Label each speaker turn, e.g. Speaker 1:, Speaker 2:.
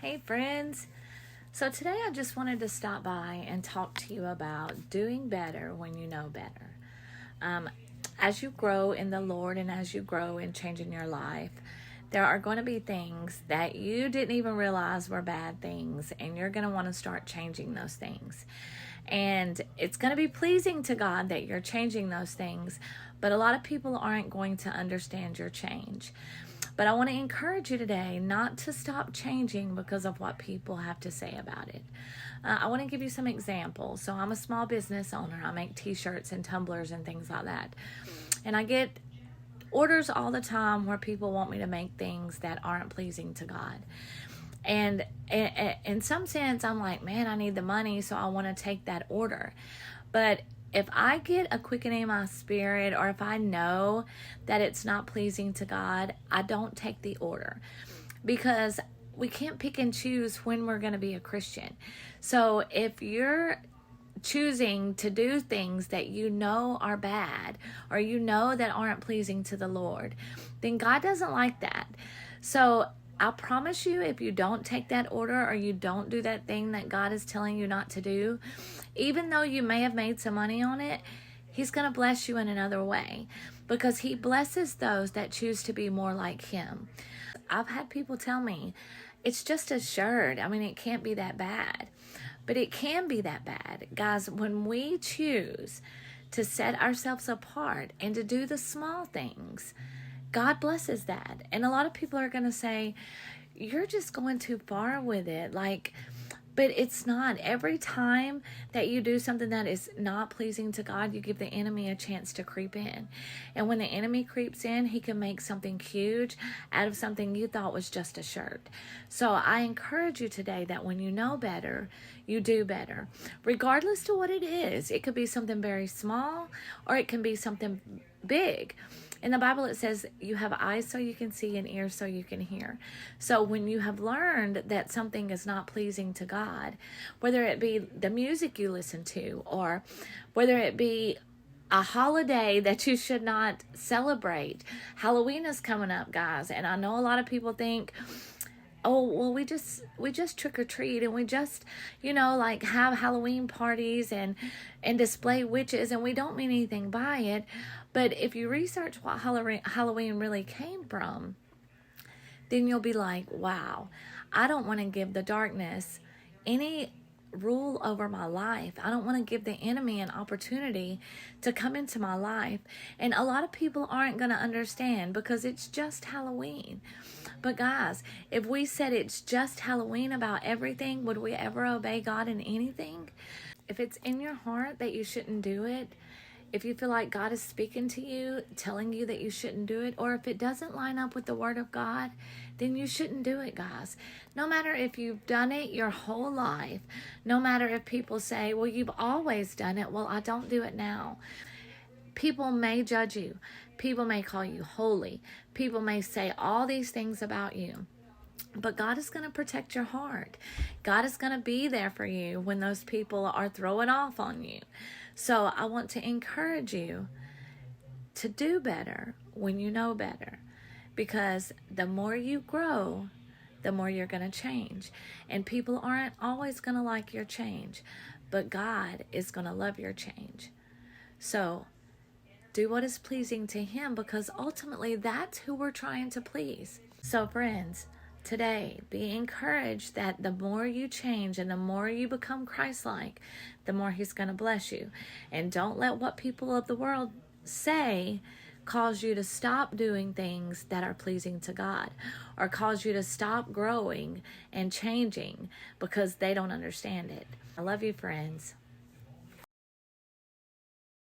Speaker 1: Hey friends. So today I just wanted to stop by and talk to you about doing better when you know better. Um, as you grow in the Lord and as you grow in changing your life, there are going to be things that you didn't even realize were bad things, and you're going to want to start changing those things. And it's going to be pleasing to God that you're changing those things, but a lot of people aren't going to understand your change. But I want to encourage you today not to stop changing because of what people have to say about it. I want to give you some examples. So I'm a small business owner. I make t-shirts and tumblers and things like that. And I get orders all the time where people want me to make things that aren't pleasing to God. And in some sense, I'm like, man, I need the money, so I want to take that order. But if I get a quickening in my spirit, or if I know that it's not pleasing to God, I don't take the order, because we can't pick and choose when we're going to be a Christian. So if you're choosing to do things that you know are bad, or you know that aren't pleasing to the Lord, then God doesn't like that. So I promise you, if you don't take that order, or you don't do that thing that God is telling you not to do, even though you may have made some money on it, He's going to bless you in another way, because He blesses those that choose to be more like Him. I've had people tell me, it's just a shirt. I mean, it can't be that bad. But it can be that bad. Guys, when we choose to set ourselves apart and to do the small things, God blesses that. And a lot of people are going to say, you're just going too far with it. But it's not. Every time that you do something that is not pleasing to God, you give the enemy a chance to creep in. And when the enemy creeps in, he can make something huge out of something you thought was just a shirt. So I encourage you today that when you know better, you do better. Regardless to what it is. It could be something very small, or it can be something big. In the Bible, it says you have eyes so you can see and ears so you can hear. So when you have learned that something is not pleasing to God, whether it be the music you listen to, or whether it be a holiday that you should not celebrate. Halloween is coming up, guys, and I know a lot of people think, oh, well, we just trick or treat, and we just, have Halloween parties and display witches, and we don't mean anything by it. But if you research what Halloween really came from, then you'll be like, wow, I don't want to give the darkness any rule over my life. I don't want to give the enemy an opportunity to come into my life. And a lot of people aren't going to understand, because it's just Halloween. But guys, if we said it's just Halloween about everything, would we ever obey God in anything? If it's in your heart that you shouldn't do it, if you feel like God is speaking to you, telling you that you shouldn't do it, or if it doesn't line up with the Word of God, then you shouldn't do it, guys. No matter if you've done it your whole life, no matter if people say, well, you've always done it, well, I don't do it now. People may judge you. People may call you holy. People may say all these things about you. But God is going to protect your heart. God is going to be there for you when those people are throwing off on you. So I want to encourage you to do better when you know better. Because the more you grow, the more you're going to change. And people aren't always going to like your change. But God is going to love your change. So do what is pleasing to Him, because ultimately that's who we're trying to please. So friends, today, be encouraged that the more you change and the more you become Christ-like, the more He's going to bless you. And don't let what people of the world say cause you to stop doing things that are pleasing to God, or cause you to stop growing and changing because they don't understand it. I love you, friends.